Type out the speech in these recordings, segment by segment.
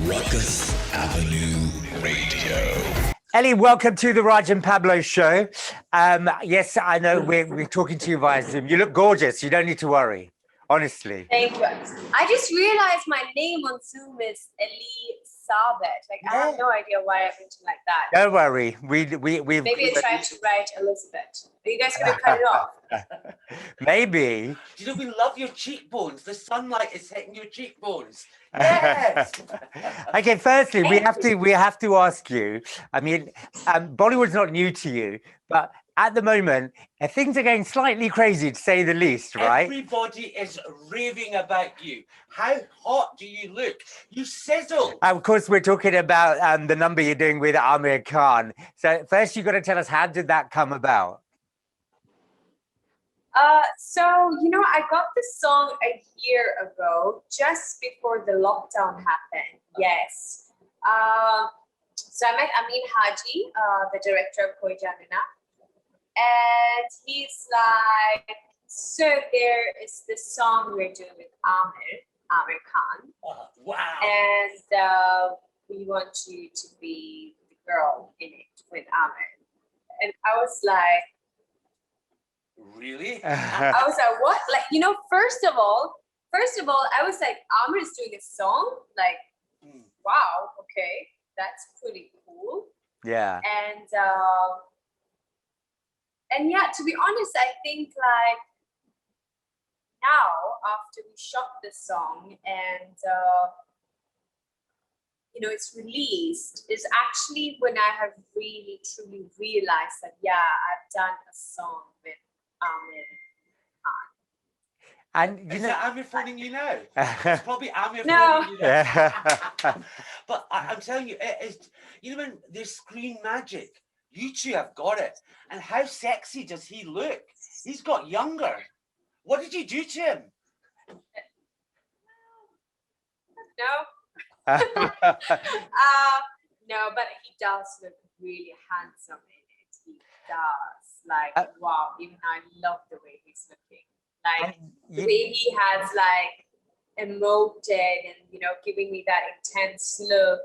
Rukus Avenue Radio. Ellie, welcome to the Raj and Pablo show. Yes, I know we're talking to you via Zoom. You look gorgeous. You don't need to worry, honestly. Thank you. I just realized my name on Zoom is Ellie Avram. Like, I have no idea why I've written like that. Don't worry. We've Maybe I tried to write Elizabeth. Are you guys going to cut it off? Maybe. You know, we love your cheekbones. The sunlight is hitting your cheekbones. Yes. Okay, firstly, we have to ask you. I mean, Bollywood's not new to you, but at the moment, things are going slightly crazy, to say the least, right? Everybody is raving about you. How hot do you look? You sizzle. Of course, we're talking about the number you're doing with Amir Khan. So first, you got to tell us, how did that come about? I got this song a year ago, just before the lockdown happened. Yes. So I met Amin Haji, the director of Choreography, and he's like, so there is this song we're doing with Amir Khan. Wow. And we want you to be the girl in it with Amir. And I was like, really? I was like, what? Like, first of all, I was like, Amir is doing a song. Like, wow, okay, that's pretty cool. Yeah. And yeah, to be honest, I think like now after we shot this song and it's released, is actually when I have really truly realized that I've done a song with Amir Khan. And is that Amir phoning you now? It's probably Amir No. phoning you now. But I'm telling you, it is. When there's screen magic, you two have got it. And how sexy does he look? He's got younger. What did you do to him? No. No, but he does look really handsome in it. He does. Like, wow, even I love the way he's looking. Like, the way he has, like, emoted and, giving me that intense look.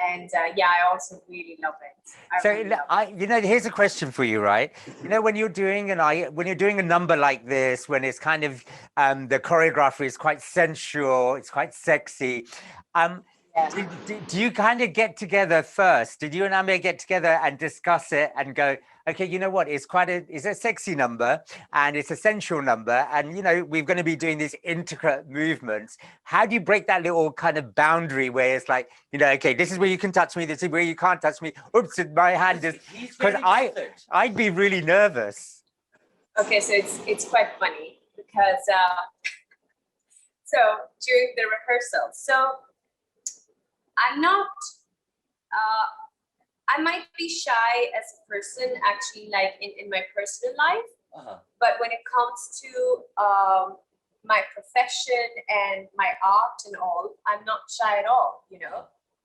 And I also really love it. Here's a question for you, right? When you're doing a number like this, when it's kind of the choreography is quite sensual, it's quite sexy. Do you kind of get together first? Did you and Amir get together and discuss it and go, okay, you know what? It's a sexy number and it's a sensual number, and we're going to be doing these intricate movements. How do you break that little kind of boundary where it's like, okay, this is where you can touch me, this is where you can't touch me. Oops, my hand is, because I'd be really nervous. Okay, so it's quite funny because so during the rehearsal, so I'm not. I might be shy as a person, actually, like in my personal life. But when it comes to my profession and my art and all, I'm not shy at all,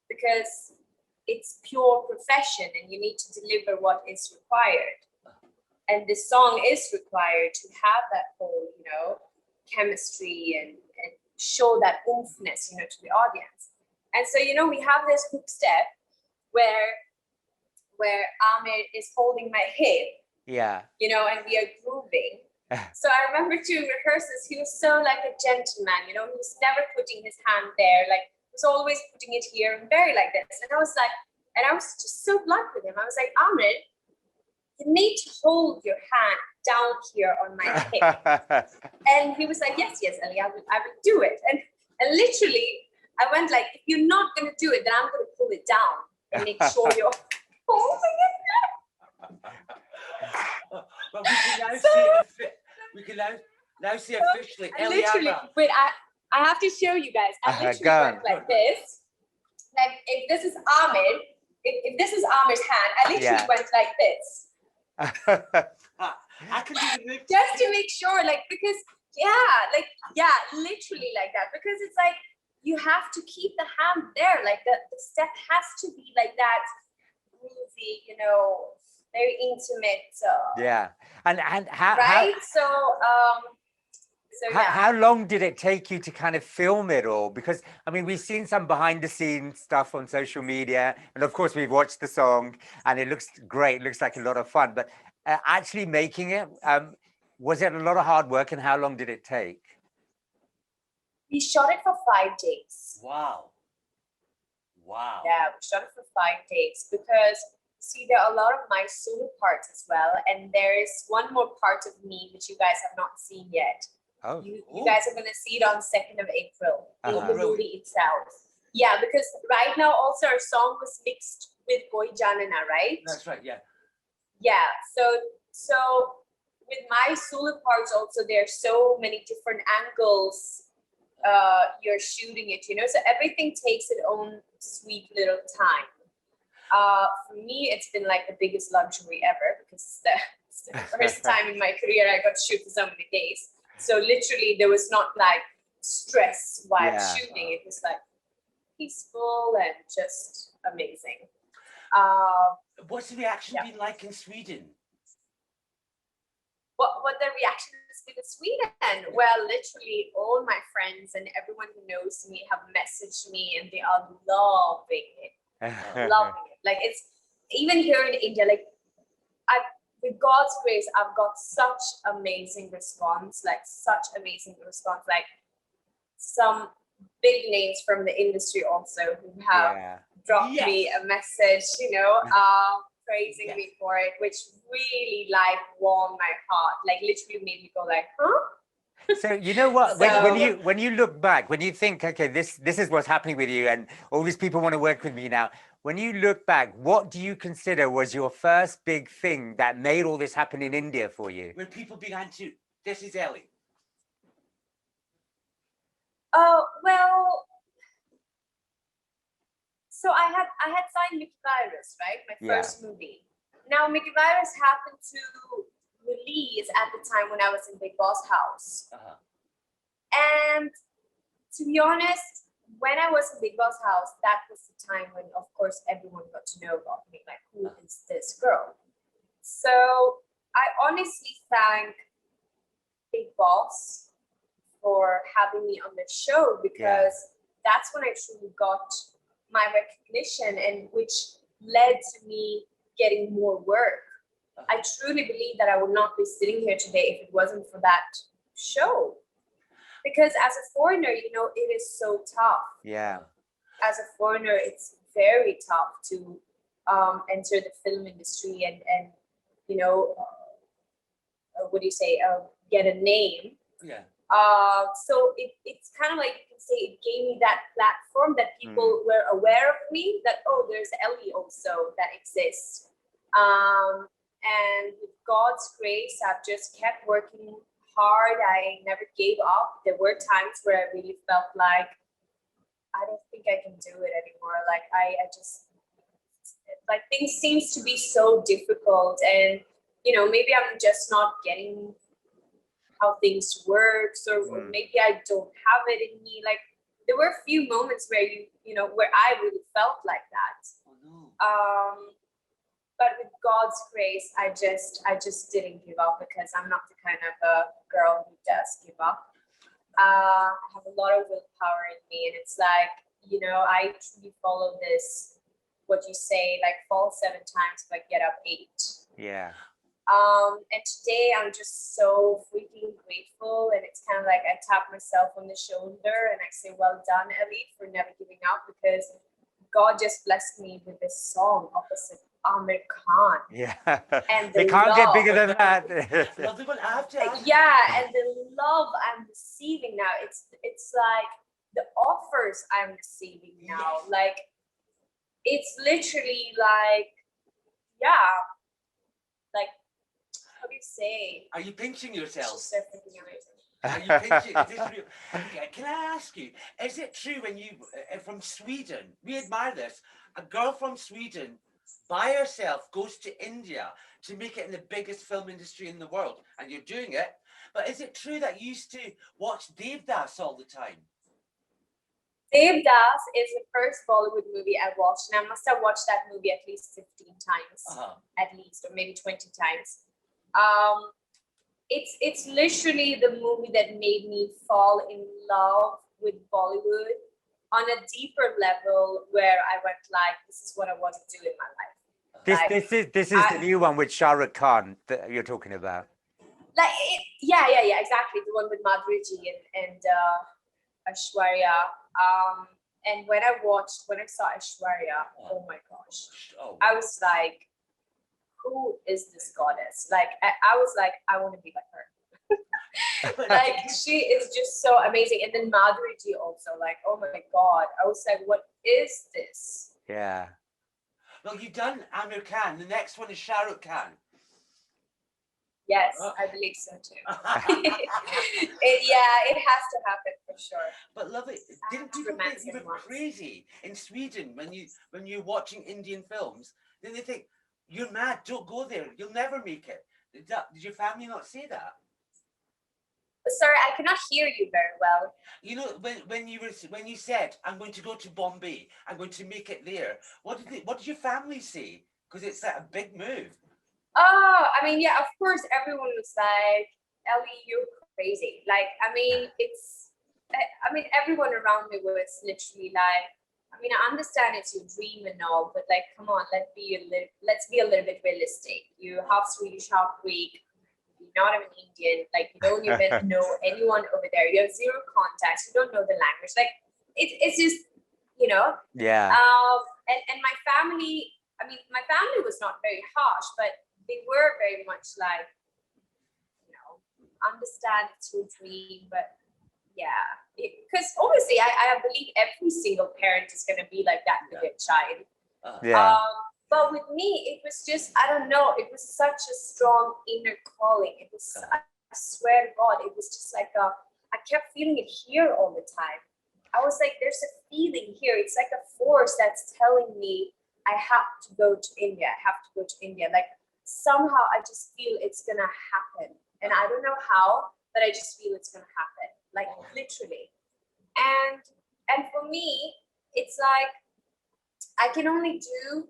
because it's pure profession and you need to deliver what is required. And this song is required to have that whole, chemistry and show that oomphness, to the audience. And so, we have this hook step where Amir is holding my hip, and we are grooving. So I remember during rehearsals, he was so like a gentleman, he was never putting his hand there, like he was always putting it here and very like this. And I was just so blunt with him. I was like, Amir, you need to hold your hand down here on my hip. And he was like, yes, Ellie, I will do it. And literally, I went like, if you're not going to do it, then I'm going to pull it down and make sure you're holding it. But we can now see officially Ellie Avram. Wait, I have to show you guys. I literally went like this. Like, if this is Amir, if this is Amir's hand, I literally went like this. I can do the move just to make sure, like, because literally like that, because it's like you have to keep the hand there, like the step has to be like that, groovy, very intimate. And how right? So So How long did it take you to kind of film it all? Because I mean, we've seen some behind the scenes stuff on social media, and of course, we've watched the song, and it looks great. It looks like a lot of fun. But actually making it, was it a lot of hard work, and how long did it take? we shot it for 5 days. Wow. Wow. Yeah, we shot it for 5 days because see, there are a lot of my solo parts as well, and there is one more part of me which you guys have not seen yet. Oh, You guys are going to see it on 2nd of April in the Really? movie itself. Yeah, because right now also our song was mixed with Koi Janana, right? That's right. Yeah. Yeah. So with my solo parts also, there's so many different angles you're shooting it, you know. So everything takes its own sweet little time. For me, it's been like the biggest luxury ever because it's the first time in my career I got to shoot for so many days. So literally there was not like stress while shooting. It was like peaceful and just amazing. What's the reaction been like in Sweden? What the reaction has been in Sweden? Well, literally all my friends and everyone who knows me have messaged me and they are loving it. Loving it. Like it's even here in India, like with God's grace, I've got such amazing response, like some big names from the industry also who have dropped me a message, you know, praising me for it, which really like warmed my heart, like literally made me go like, huh? So you know what? When you look back, when you think, okay, this is what's happening with you, and all these people want to work with me now. When you look back, what do you consider was your first big thing that made all this happen in India for you? When people began to, this is Ellie. Well, so I had signed Mickey Virus, right? My first movie. Now Mickey Virus happened to release at the time when I was in Big Boss House. And to be honest, when I was in Big Boss House, that was the time when, of course, everyone got to know about me, like, who is this girl? So I honestly thank Big Boss for having me on the show because that's when I truly got my recognition and which led to me getting more work. I truly believe that I would not be sitting here today if it wasn't for that show. Because as a foreigner, you know, it is so tough. Yeah. As a foreigner, it's very tough to enter the film industry and you know, what do you say, get a name. Yeah. So it's kind of like you can say it gave me that platform that people were aware of me, that, oh, there's Ellie also that exists. And with God's grace, I've just kept working hard. I never gave up. There were times where I really felt like, I don't think I can do it anymore. Like I just, like things seems to be so difficult and, you know, maybe I'm just not getting how things work, or maybe I don't have it in me. Like there were a few moments where you know, where I really felt like that. But with God's grace, I just didn't give up because I'm not the kind of a girl who does give up. I have a lot of willpower in me, and it's like, you know, I truly follow this, what you say, like fall 7 times, but get up 8. Yeah. And today I'm just so freaking grateful, and it's kind of like I tap myself on the shoulder and I say, well done, Ellie, for never giving up, because God just blessed me with this song opposite Amir Khan. Yeah. And They can't get bigger than that. Yeah, and the love I'm receiving now, it's like the offers I'm receiving now, like it's literally like, yeah, like, how do you say? Are you pinching yourself? So freaking amazing. Are you pinching? Is this real? Okay, can I ask you, is it true when you, from Sweden, we admire this, a girl from Sweden by herself goes to India to make it in the biggest film industry in the world, and you're doing it, but is it true that you used to watch Devdas all the time? Devdas is the first Bollywood movie I watched, and I must have watched that movie at least 15 times, at least, or maybe 20 times. it's literally the movie that made me fall in love with Bollywood on a deeper level, where I went like, this is what I want to do in my life. This is the new one with Shah Rukh Khan that you're talking about. Like yeah, exactly, the one with Madhuri ji and Aishwarya. And when I saw Aishwarya, oh my gosh, I was like, who is this goddess? Like I was like, I want to be like her. Like she is just so amazing. And then Madhuri ji also, like, oh my god, I was like, what is this? Yeah. Well, you've done Amir Khan. The next one is Shah Rukh Khan. Yes, I believe so too. It has to happen for sure. But love it. Didn't people think you were crazy in Sweden when you're watching Indian films? Then they think you're mad. Don't go there. You'll never make it. Did your family not say that? Sorry, I cannot hear you very well. You know, when you said, I'm going to go to Bombay, I'm going to make it there. What did your family say? Because it's like a big move. Oh, I mean, yeah, of course, everyone was like, Ellie, you're crazy. Like, I mean, everyone around me was literally like, I mean, I understand it's your dream and all, but like, come on, let's be a little bit realistic. You have Swedish, half Greek, you're not even Indian, like, you don't even know anyone over there. You have zero contacts, you don't know the language. Like, it's just, you know? Yeah. And my family was not very harsh, but they were very much like, you know, understand it's your dream, but yeah, because obviously I believe every single parent is going to be like that with their child. But with me, it was just, I don't know, it was such a strong inner calling. It was, I swear to God, it was just like I kept feeling it here all the time. I was like, there's a feeling here. It's like a force that's telling me I have to go to India. Like, somehow I just feel it's gonna happen, and I don't know how, but I just feel it's gonna happen, like literally. And for me, it's like I can only do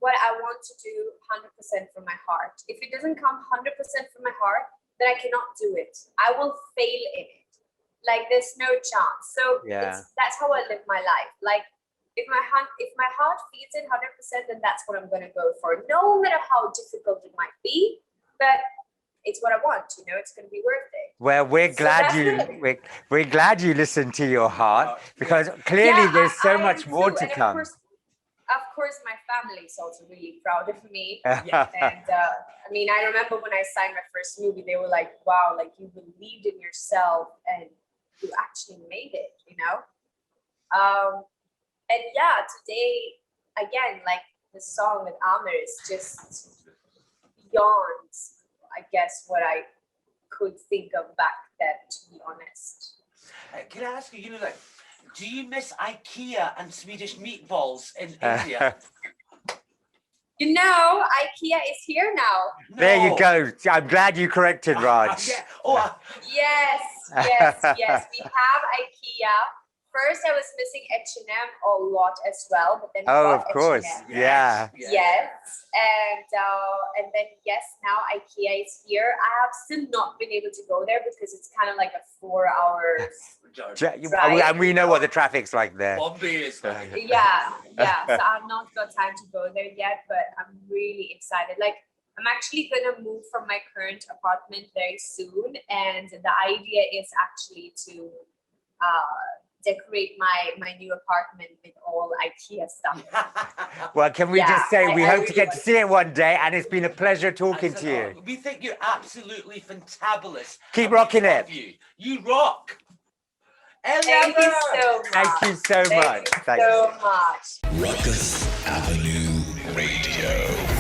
what I want to do 100% from my heart. If it doesn't come 100% from my heart, then I cannot do it. I will fail in it. Like, there's no chance. So that's how I live my life. Like, if my heart feels it 100%, then that's what I'm going to go for, no matter how difficult it might be. But it's what I want, you know. It's going to be worth it. Well, we're glad you listened to your heart, because clearly there's so much more to come. Of course, my family is also really proud of me. And I mean, I remember when I signed my first movie, they were like, "Wow, like, you believed in yourself and you actually made it," you know. And yeah, today, again, like, the song with Amir is just beyond, I guess, what I could think of back then, to be honest. Can I ask you, you know, like, do you miss Ikea and Swedish meatballs in India? You know, Ikea is here now. No. There you go. I'm glad you corrected, Raj. Yes. We have Ikea. First, I was missing H&M a lot as well, but then of course, H&M. yeah. Yes, and then now Ikea is here. I have still not been able to go there because it's kind of like a 4-hour drive. And we know what the traffic's like there. Yeah. So I've not got time to go there yet, but I'm really excited. Like, I'm actually gonna move from my current apartment very soon, and the idea is actually to decorate my new apartment with all IKEA stuff. Well, can we just say we hope to get to see it one day, and it's been a pleasure talking to you. We think you're absolutely fantabulous. Keep rocking it. You rock. Thank you so much. Thank you so much. Thank you so much. Rukus Avenue Radio.